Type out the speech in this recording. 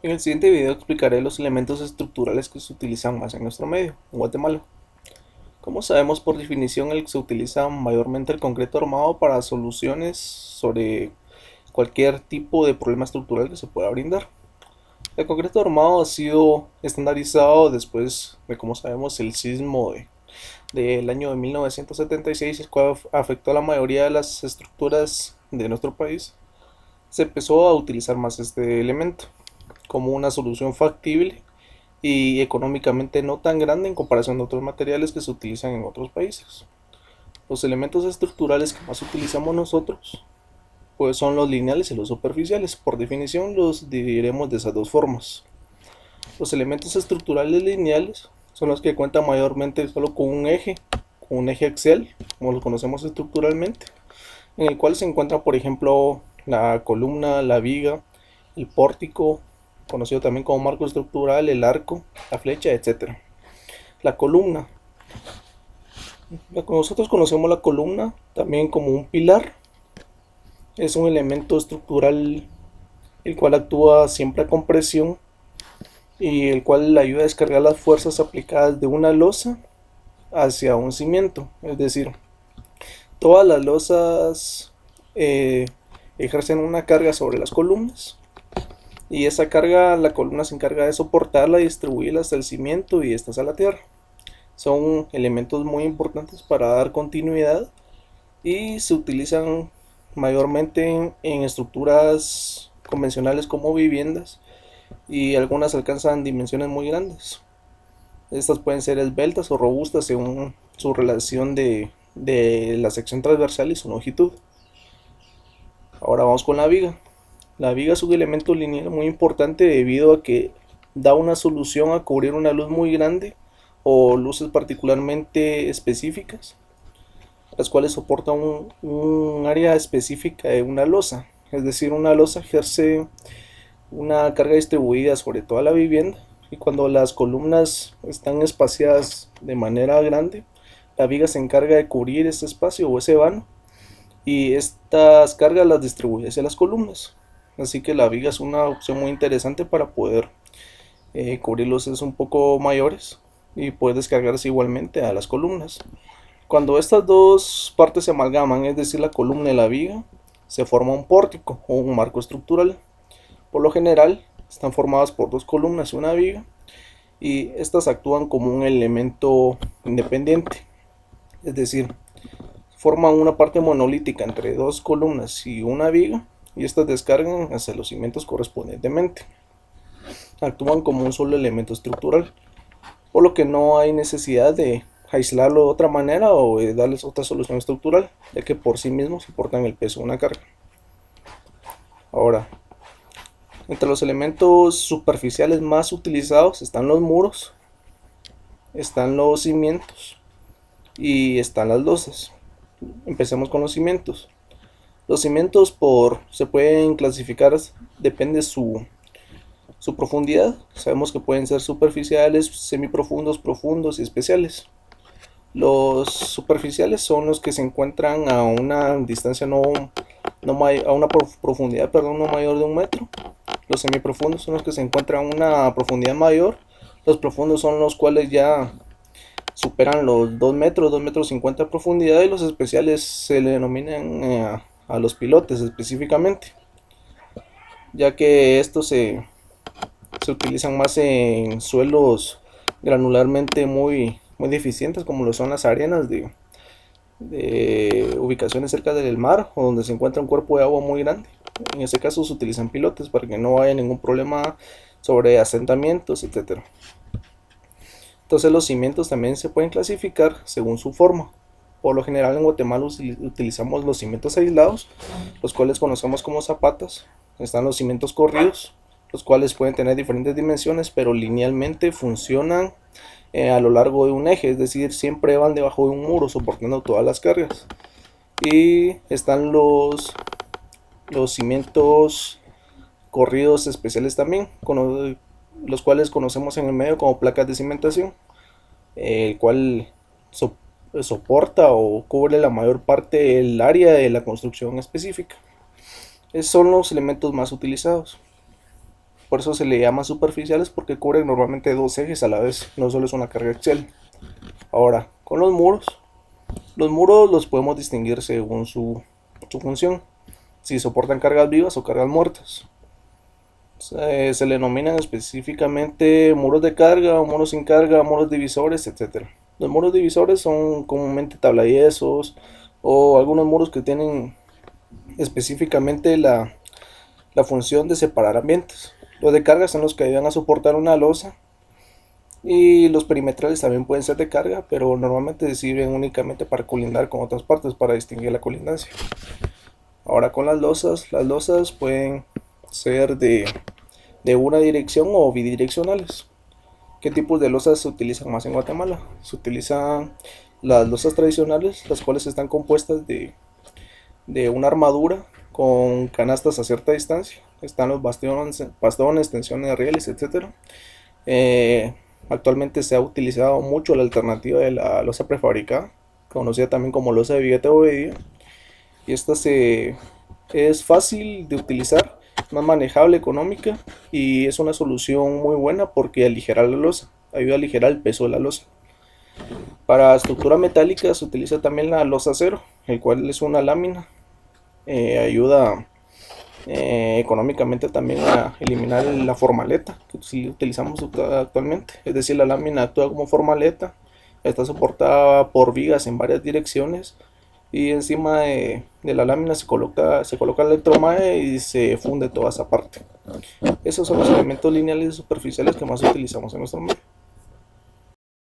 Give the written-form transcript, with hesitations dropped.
En el siguiente video explicaré los elementos estructurales que se utilizan más en nuestro medio, en Guatemala. Como sabemos, por definición, se utiliza mayormente el concreto armado para soluciones sobre cualquier tipo de problema estructural que se pueda brindar. El concreto armado ha sido estandarizado después de, como sabemos, el sismo del año de 1976, el cual afectó a la mayoría de las estructuras de nuestro país. Se empezó a utilizar más este elemento como una solución factible y económicamente no tan grande en comparación de otros materiales que se utilizan en otros países. Los elementos estructurales que más utilizamos nosotros pues son los lineales y los superficiales. Por definición los dividiremos de esas dos formas. Los elementos estructurales lineales son los que cuentan mayormente solo con un eje axial, como lo conocemos estructuralmente, en el cual se encuentra, por ejemplo, la columna, la viga, el pórtico, conocido también como marco estructural, el arco, la flecha, etc. La columna. Nosotros conocemos la columna también como un pilar. Es un elemento estructural el cual actúa siempre a compresión y el cual ayuda a descargar las fuerzas aplicadas de una losa hacia un cimiento. Es decir, todas las losas ejercen una carga sobre las columnas y esa carga la columna se encarga de soportarla y distribuirla hasta el cimiento y estas a la tierra. Son elementos muy importantes para dar continuidad y se utilizan mayormente en estructuras convencionales como viviendas y algunas alcanzan dimensiones muy grandes. Estas pueden ser esbeltas o robustas según su relación de la sección transversal y su longitud. Ahora vamos con la viga. La viga es un elemento lineal muy importante debido a que da una solución a cubrir una luz muy grande o luces particularmente específicas, las cuales soportan un área específica de una losa. Es decir, una losa ejerce una carga distribuida sobre toda la vivienda y cuando las columnas están espaciadas de manera grande, la viga se encarga de cubrir ese espacio o ese vano y estas cargas las distribuye hacia las columnas. Así que la viga es una opción muy interesante para poder cubrir luces un poco mayores y poder descargarse igualmente a las columnas. Cuando estas dos partes se amalgaman, es decir, la columna y la viga, se forma un pórtico o un marco estructural. Por lo general, están formadas por dos columnas y una viga, y estas actúan como un elemento independiente, es decir, forman una parte monolítica entre dos columnas y una viga, y estas descargan hacia los cimientos correspondientemente. Actúan como un solo elemento estructural, por lo que no hay necesidad de aislarlo de otra manera o de darles otra solución estructural, ya que por sí mismos soportan el peso de una carga. Ahora, entre los elementos superficiales más utilizados están los muros, están los cimientos y están las losas. Empecemos con los cimientos. Los cimientos se pueden clasificar, depende su profundidad. Sabemos que pueden ser superficiales, semiprofundos, profundos y especiales. Los superficiales son los que se encuentran a una distancia a una profundidad, no mayor de 1 metro. Los semiprofundos son los que se encuentran a una profundidad mayor. Los profundos son los cuales ya superan los 2 metros, 2 metros 50 de profundidad, y los especiales se le denominan a los pilotes específicamente, ya que estos se utilizan más en suelos granularmente muy deficientes, como lo son las arenas de ubicaciones cerca del mar o donde se encuentra un cuerpo de agua muy grande. En ese caso se utilizan pilotes para que no haya ningún problema sobre asentamientos, etcétera. Entonces los cimientos también se pueden clasificar según su forma. Por lo general en Guatemala utilizamos los cimientos aislados, los cuales conocemos como zapatas. Están los cimientos corridos, los cuales pueden tener diferentes dimensiones, pero linealmente funcionan a lo largo de un eje, es decir, siempre van debajo de un muro soportando todas las cargas. Y están los cimientos corridos especiales también, los cuales conocemos en el medio como placas de cimentación, el cual soporta o cubre la mayor parte del área de la construcción específica. Esos son los elementos más utilizados. Por eso se le llama superficiales, porque cubren normalmente dos ejes a la vez, no solo es una carga axial. Ahora, con los muros los podemos distinguir según su función, si soportan cargas vivas o cargas muertas. Se le denominan específicamente muros de carga, muros sin carga, muros divisores, etcétera. Los muros divisores son comúnmente tablayesos o algunos muros que tienen específicamente la función de separar ambientes. Los de carga son los que ayudan a soportar una losa, y los perimetrales también pueden ser de carga, pero normalmente sirven únicamente para colindar con otras partes, para distinguir la colindancia. Ahora con las losas pueden ser de una dirección o bidireccionales. ¿Qué tipos de losas se utilizan más en Guatemala? Se utilizan las losas tradicionales, las cuales están compuestas de una armadura con canastas a cierta distancia. Están los bastones, tensiones, rieles, etc. Actualmente se ha utilizado mucho la alternativa de la losa prefabricada, conocida también como losa de billete o medida. Y es fácil de utilizar, más manejable, económica, y es una solución muy buena porque aligera la losa, ayuda a aligerar el peso de la losa. Para estructura metálica se utiliza también la losa acero, el cual es una lámina, ayuda económicamente también a eliminar la formaleta que si utilizamos actualmente. Es decir, la lámina actúa como formaleta, está soportada por vigas en varias direcciones, y encima de la lámina se coloca el electromae y se funde toda esa parte. Esos son los elementos lineales y superficiales que más utilizamos en nuestro medio.